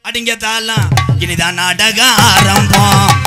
அடிங்க தாளம் இனிதான் நாடக ஆரம்பம்.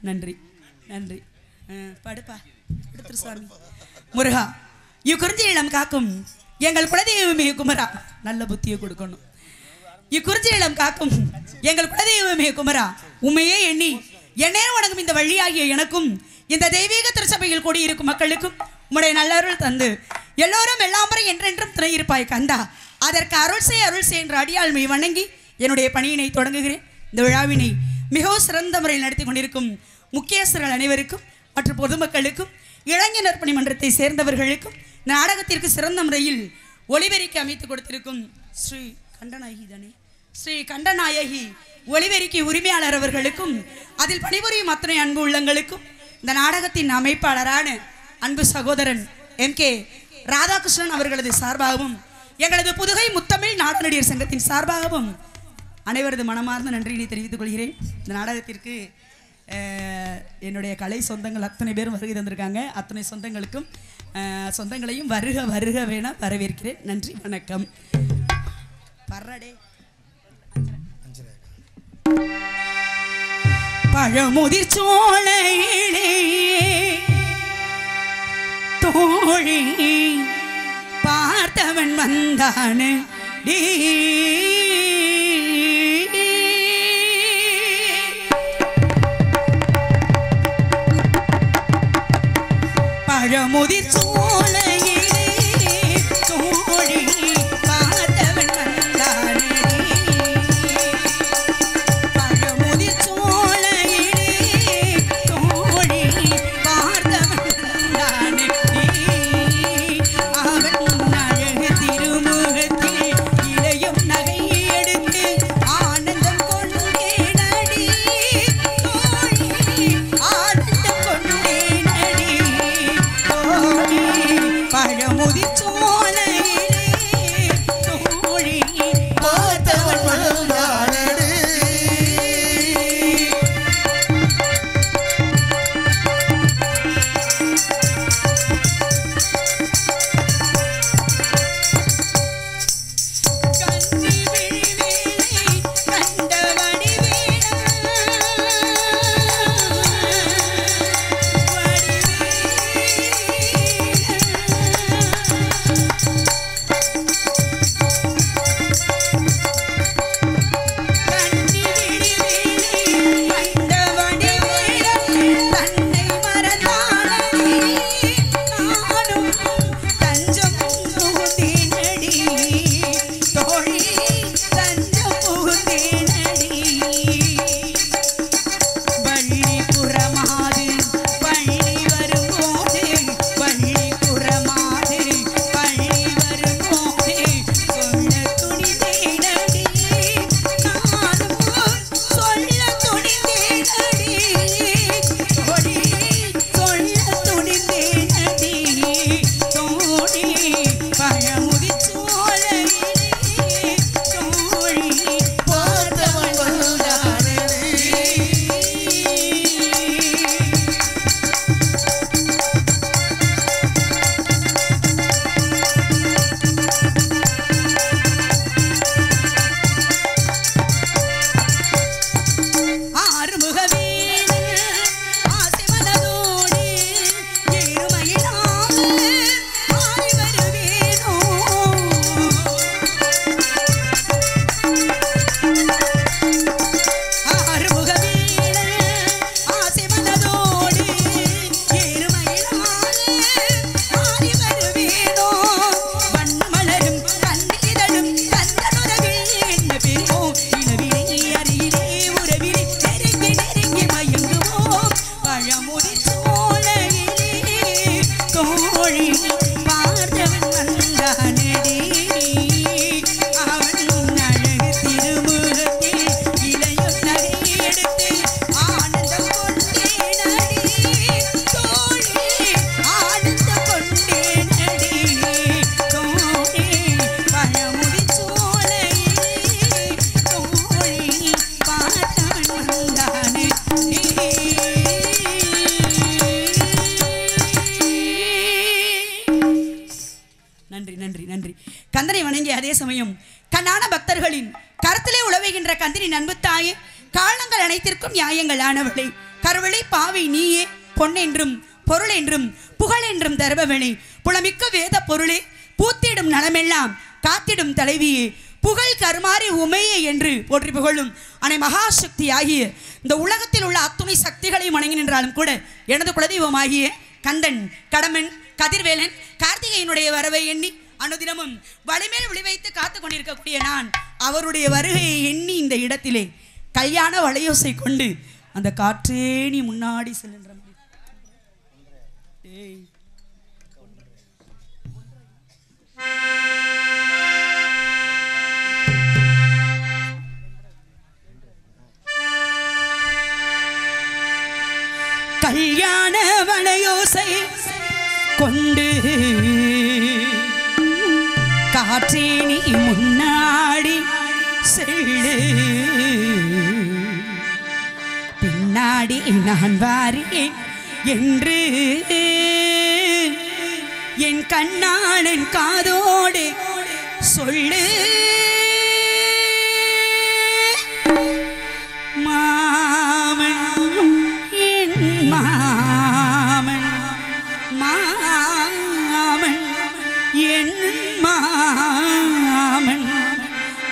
நன்றி நன்றி. படுப்பா எடுத்துரு சுவாமி. முருகா, இக்குறிஞ்சி இளம் காக்கும் எங்கள் குலதெய்வமே குமரா, நல்ல புத்தியை கொடுக்கணும். இக்குறிஞ்சி இளம் காக்கும் எங்கள் குலதெய்வமே குமரா, உண்மையே எண்ணி எந்நேரம் வணங்கும் இந்த வழியாகிய எனக்கும் இந்த தெய்வீக திருச்சபையில் கூடியிருக்கும் மக்களுக்கும் உம்முடைய நல்லருள் தந்து எல்லோரும் எல்லாமுறை என்றென்றும் துணை இருப்பாய் கந்தா. அதற்கு அருள் செய் என்ற அடியாள்மை வணங்கி என்னுடைய பணியினை தொடங்குகிறேன். இந்த விழாவினை மிகவும் சிறந்த முறையில் நடத்தி கொண்டிருக்கும் முக்கியஸ்தர்கள் அனைவருக்கும் மற்றும் பொதுமக்களுக்கும் இளைஞர் பணிமன்றத்தை சேர்ந்தவர்களுக்கும் நாடகத்திற்கு சிறந்த முறையில் ஒளிபெருக்கி அமைத்து கொடுத்திருக்கும் ஸ்ரீ கண்டநாயகி ஒளிபெருக்கி உரிமையாளர் அவர்களுக்கும் அதில் பணிபுரியும் அத்தனை அன்பு உள்ளங்களுக்கும் இந்த நாடகத்தின் அமைப்பாளரான அன்பு சகோதரன் MK ராதாகிருஷ்ணன் அவர்களது சார்பாகவும் எங்களது புதுகை முத்தமிழ் நாடக நடிகர் சங்கத்தின் சார்பாகவும் அனைவரது மனமார்ந்த நன்றியை தெரிவித்துக் கொள்கிறேன். இந்த நாடகத்திற்கு என்னுடைய கலை சொந்தங்கள் அத்தனை பேரும் வருகை தந்திருக்காங்க. அத்தனை சொந்தங்களையும் வருக வருக வேண வரவேற்கிறேன். நன்றி, வணக்கம். பழமுதிர் சோலையிலே தோழி பார்த்தவன் வந்தானு பழமுதிர் சோலையிலே தோழி பார்த்தவன் வந்தானு பழமுதிர் சோலையிலே தோழி பார்த்தவன் வந்தானு அவன் அழகு திருமுகத்தில் இளையும் நகை எடுத்து ஆனந்தம் கொண்டேனடி தோழி ஆனந்தம் கொண்டேனடி தோழி பழமுதிர் சோலையிலே தோழி பார்த்தவன் வந்தானடி. கண்ணி விழிவேலை கண்டவடி தன்னை மறந்தானடி நானும் தஞ்சம் புகுந்தேனடி தோழி தஞ்சம் புகுந்தேனடி. வள்ளிபுறமாது பள்ளி வரும்போது வள்ளிபுறமாது பள்ளி வரும்போது சொல்ல துணிந்தேனடி நானும் சொல்ல துணிந்தேனடி தோழி சொல்ல துணிந்தேனடி தோழி பழமுதிர் சோலையிலே தோழி பார்த்தவன் வந்தானடி. ஆறுமுகவேல் ஆசிமனதோடு ஏறுமயிலாக ஆடி வருவேனோ ஆறுமுகவேல் ஆசிமனதோடு ஏறுமயிலாக ஆடி வருவேனோ வண்ணமலரும் கண்ணிதழும் கந்தனுறவில் என்ன பெறுவோம் இளவினை அருகிலே உறவிலே நெருங்கி நெருங்கி மயங்குவோம் பழமுதிர் சோலையிலே தோழி பார்த்தவன் வந்தானடி அவன் அழகு திருமுகத்தில் இளையும் நகை எடுத்து ஆனந்தம் கொண்டேனடி தோழி ஆனந்தம் கொண்டேனடி தோழி பழமுதிர் சோலையிலே தோழி பார்த்தவன் வந்தானடி. நன்றி நன்றி நன்றி. கந்தனை வணங்கிய அதே சமயம் கண்ணான பக்தர்களின் கருத்திலே உழவுகின்ற கந்தனின் அன்பு தாயே, காலங்கள் அனைத்திற்கும் நியாயங்கள் ஆனவளே, கருவளை பாவை நீயே பொன்னென்றும் பொருள் என்றும் புகழ் என்றும் தருபவனே புலமிக்க வேத பொருளே பூத்திடும் நலமெல்லாம் காத்திடும் தலைவியே புகழ் கருமாறி உமையே என்று போற்றி புகழும் அனை மகாசக்தி ஆகிய இந்த உலகத்தில் உள்ள அத்துணை சக்திகளையும் வணங்கி நின்றாலும் கூட எனது குலதெய்வமாகிய கந்தன் கடமன் கதிர்வேலன் கார்த்திகையினுடைய வரவை எண்ணி அனுதினமும் வழிமேல் விழிவைத்து காத்து கொண்டிருக்கக்கூடிய நான் அவருடைய வருகையை எண்ணி இந்த இடத்திலே கல்யாண வளையோசை கொண்டு அந்த காற்றே நீ முன்னாடி செல்லுன்ற கல்யாண வளையோசை கொண்டு காற்றே நீ முன்னாடி செல்லு பின்னாடி நான் வாரேன் என்று என் கண்ணாளன் காதோடு சொல்லு மாமன் என் மாமன் மாமன் என் மாமன்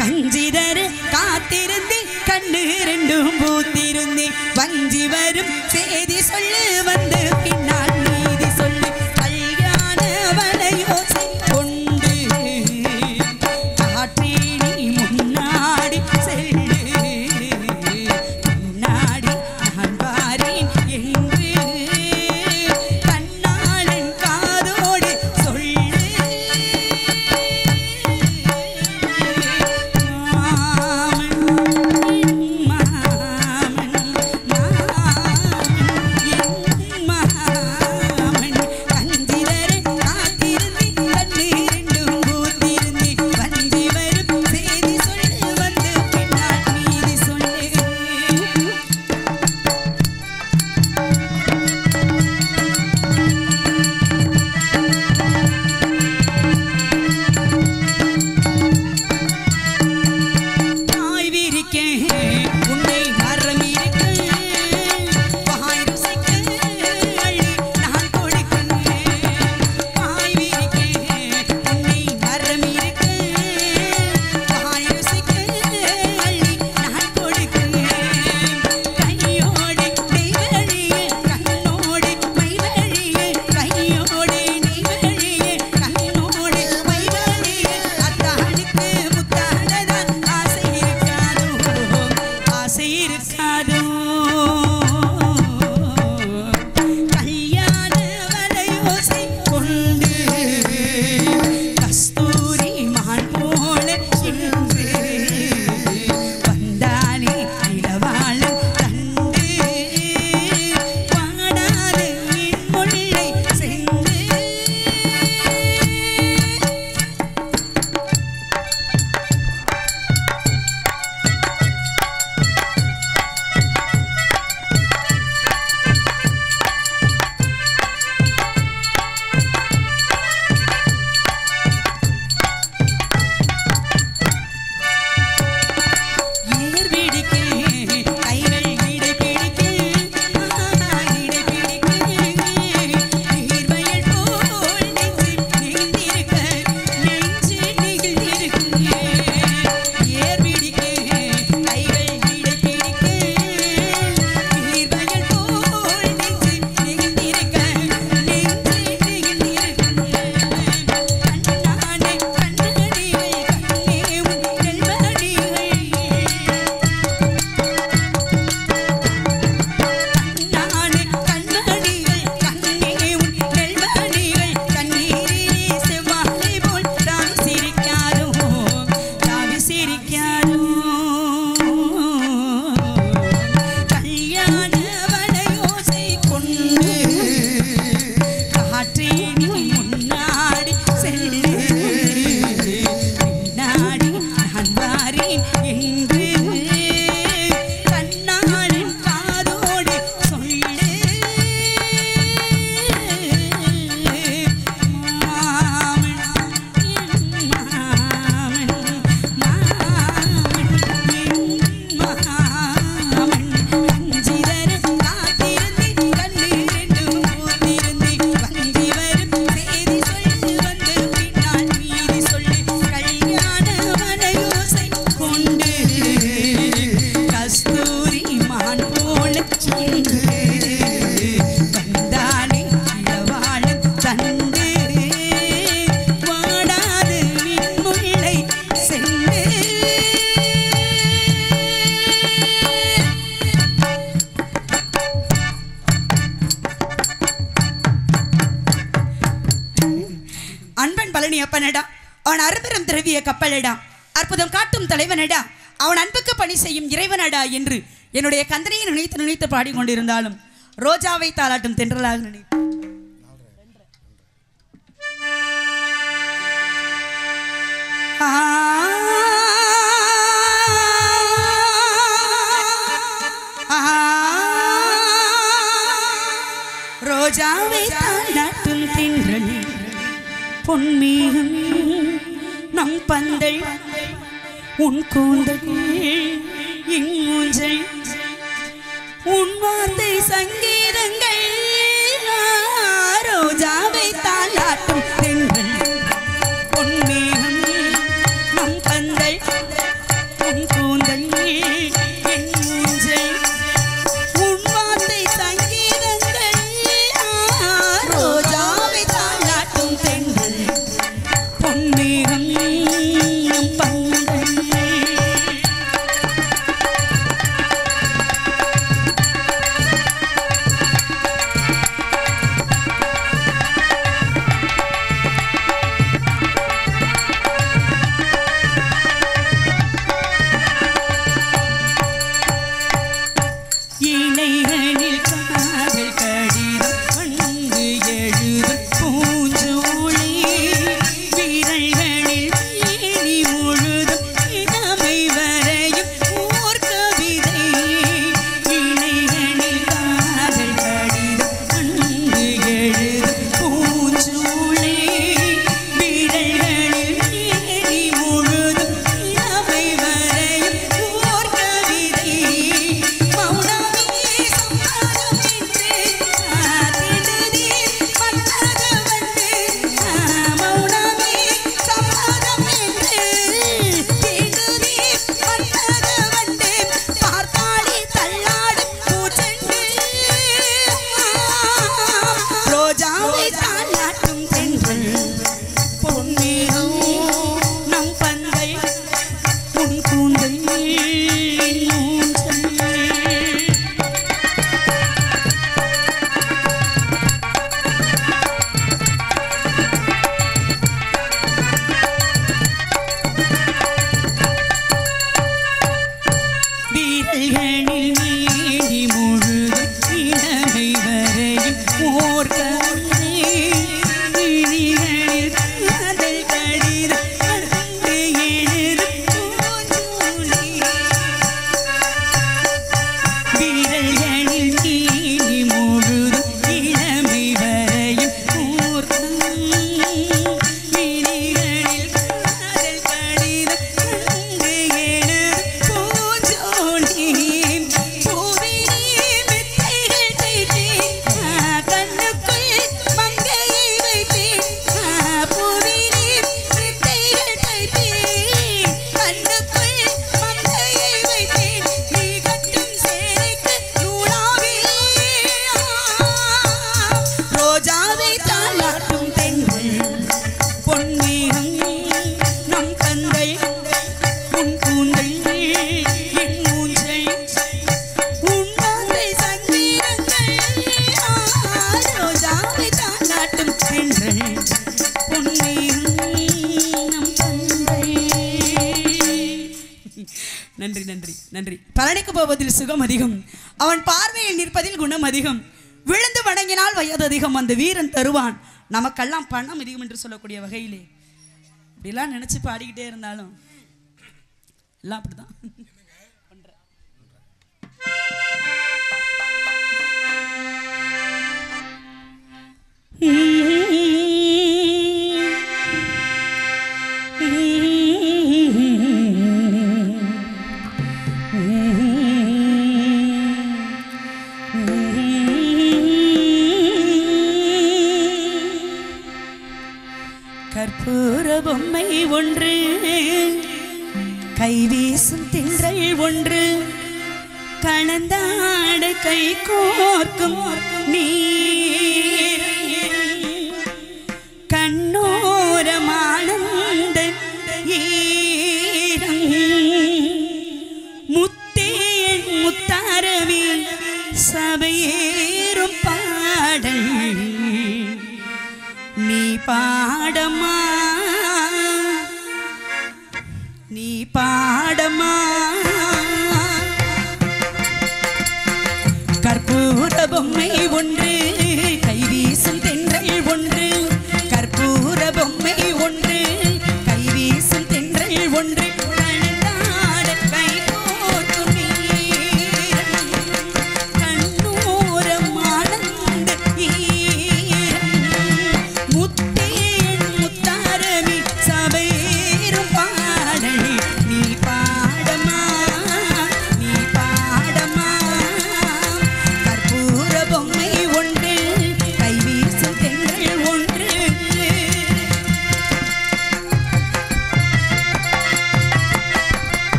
கஞ்சிதர காத்திருந்து கண்ணு ரெண்டும் பூத்திருந்தே வஞ்சி வரும் செய்தி சொல்லு வந்து பின்னால் நீதி சொல்லு கல்யாண வளையோசை கொண்டு காற்றே நீ முன்னாடி செல்லு பின்னாடி நான் வாரேன் என்று கண்ணாளன் காதோடு சொல்லு மாமன் அப்பனடா, அவன் அரும்பெரும் திரவிய கப்பலடா, அற்புதம் காட்டும் தலைவனடா, அவன் அன்புக்கு பணி செய்யும் இறைவனடா என்று என்னுடைய கந்தனையை நினைத்து நினைத்து பாடிக்கொண்டிருந்தாலும் ரோஜாவை தாளாட்டும் தென்றலாக நினைத்து ரோஜாவை தாளாட்டும் தென்றல் பொன்மேகம் நம் பந்தல் உன் கூந்தல் இங்கூஞ்சல் உன் வார்த்தை சங்கீதங்கள் ரோஜாவை தாளாட்டும் தென்றல் பொன்மேகம் நம் பந்தல் உன் கூந்தல் இங்கூஞ்சல் உன் வார்த்தை சங்கீதங்கள் ரோஜாவை தாளாட்டும் தென்றல் பொன்மேகம் நம் பந்தல். இணைகளில் காதல் கடிதம் வந்து எழுதும் பூஞ்சோலை விரல்களில் தேனி முழுதும் இளமை வரையும் ஓர் கவிதை. இணைகளில் காதல் கடிதம் வந்து எழுதும் பூஞ்சோலை விரல்களில் தேனி முழுதும் இளமை வரையும் ஓர் கவிதை. ரோஜாவை தாளாட்டும் தென்றல் பொன்மேகம் நம் பந்தை உன் கூந்தல் ஊஞ்சல். வீரல்களில் நீடி முழுதும் இளமை வரையும் ஓர் கவிதை. விழிகளில் காதல் கடிதம் வந்து எழுதும் பூஞ்சோலை. வீரல்களில் நீடி முழுதும் இளமை வரையும் ஓர் கவிதை. விழிகளில் காதல் கடிதம் வந்து எழுதும் பூஞ்சோலை. பூவினி மெத்தைகள் தைத்தேன் கண்ணுக்குள் மங்கையை வைத்தேன். பூவினி மெத்தைகள் தைத்தேன் கண்ணுக்குள் மங்கையை வைத்தேன். நீ கட்டும் சேலைக்கு நூலாவே ரோஜாவை தாளாட்டும் தென்றல் பொன்மேகம் நம் தந்தை உன் கூந்தல் என் ஊஞ்சல் உன் வார்த்தை சங்கீதங்கள் ரோஜாவை தாளாட்டும் தென்றல் பொன்மேகம் நம் தந்தை. நன்றி நன்றி நன்றி. பழனிக்கு போவதில் சுகம் அதிகம், அவன் பார்வையில் நிற்பதில் குணம் அதிகம், விழுந்து வணங்கினால் வயது அதிகம், அந்த வீரன் தருவான் நமக்கெல்லாம் பணம் அதிகம் என்று சொல்லக்கூடிய வகையிலே இப்படிலாம் நினைச்சு பாடிக்கிட்டே இருந்தாலும் எல்லாம் அப்படிதான். கற்பூர பொம்மை ஒன்று, கைவீசும் திங்கள் ஒன்று, கலந்தாட கை கோர்க்கும் நீர், கண்ணோரமானந்த ஈரம், முத்தே முத்தாரவி சபையேறும் பாடல் நீ பாடமா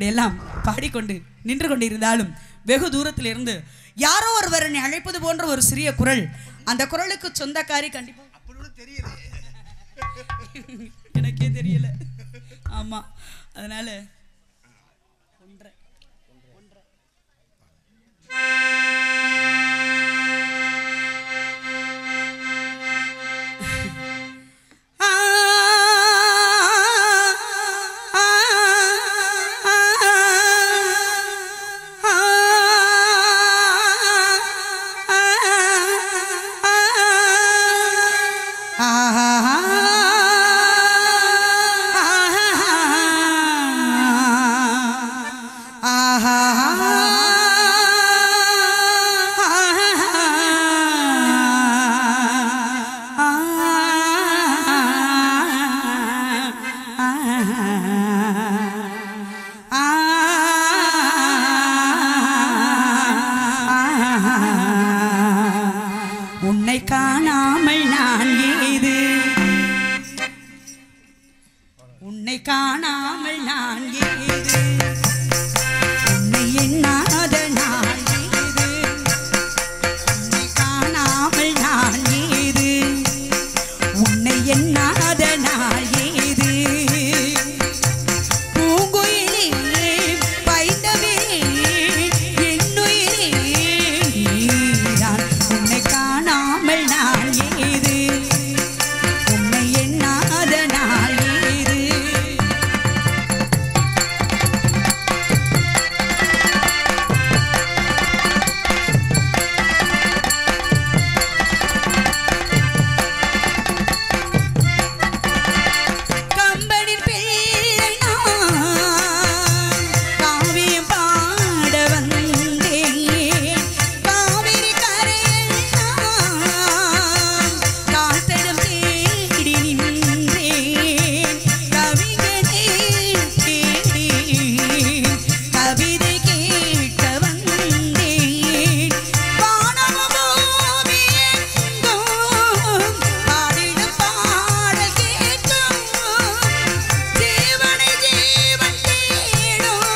இப்படியெல்லாம் பாடிக்கொண்டு நின்று கொண்டிருந்தாலும் வெகு தூரத்திலிருந்து யாரோ ஒருவர் என்னை அழைப்பது போன்ற ஒரு சிறிய குரல், அந்த குரலுக்கு சொந்தக்காரி கண்டிப்பா எனக்கே தெரியல. ஆமா, அதனால உன்னை காணாமல் நான் ஏது, உன்னை காணாமல் நான் ஏது, உன்னை எண்ணாத நான் ஏது, உன்னை காணாமல் நான் ஏது, உன்னை எண்ணாத நான் ஏது, பூங்குயிலே பைந்தவே என்னுயிரே நீதான், உன்னை காணாமல் நான் ஏது, உன்னை எண்ணாத நான் ஏது. கம்பனின் பிள்ளை நான் காவியம் பாட வந்தேன், காவிரி கரையில் நான் காத்தடம் தேடி நின்றேன், கவிஞனே தேடி கவிதை கேட்க வந்தேன், வானமும் பூமி எங்கும் பாடிடும் பாடல் கேட்கும், ஜீவனை ஜீவன் தேடும்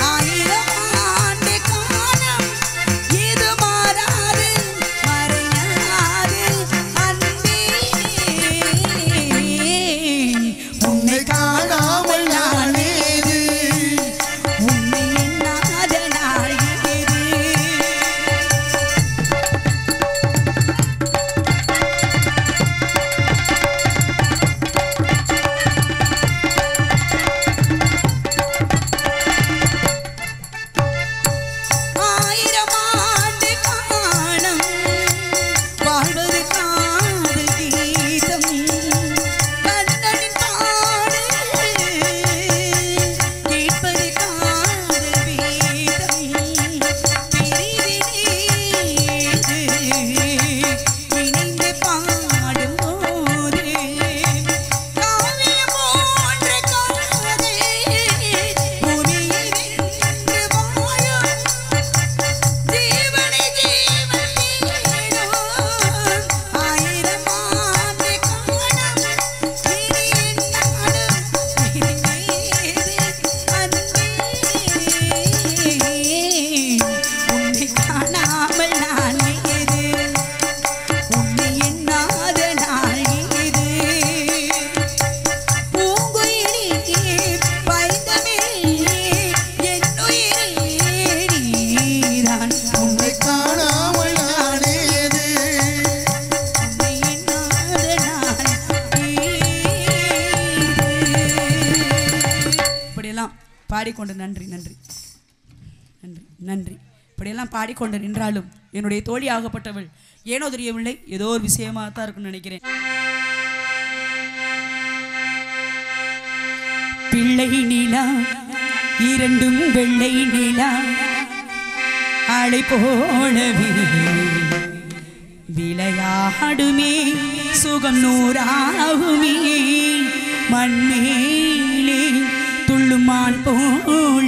ஆயிரம் ஆண்டு காலம், இது மாறாது மறையாது அன்பே, உன்னை காணாமல் நான் ஏது, உன்னை எண்ணாத நான் ஏது. ஆயிரம் ஆண்டு காலம் வாழ்வது காதல் கீதம், கண்ணனின் பாடல் கேட்பது காதல் வேதம், பிரிவினேது இணைந்து பாடும்போது காவியம் போன்ற காதல் பூமியில் வென்று வாழும், ஜீவனை ஜீவன் தேடும் ஆயிரம் ஆண்டு காலம், இனி என்னாலும் இனிமேது அன்பே, உன்னை காணாமல் நான் ஏது, உன்னை எண்ணாத நான் ஏது, பூங்குயிலே பைந்தமே என்னுயிரே நீதான், உன்னை காணாமல் நான் ஏது, உன்னை எண்ணாத நான் ஏது. இப்படியெல்லாம் பாடிக்கொண்டு நன்றி நன்றி நன்றி நன்றி இப்படியெல்லாம் பாடிக்கொண்டு நின்றாலும் என்னுடைய தோழி ஆகப்பட்டவள் ஏனோ தெரியவில்லை, ஏதோ ஒரு விஷயமாக தான் இருக்குன்னு நினைக்கிறேன். பிள்ளை நிலா இரண்டும் வெள்ளை நிலா ஆளை போலவே விளையாடுமே, சுகம் நூறாகுமே, மண்மேலே துள்ளுமான் போல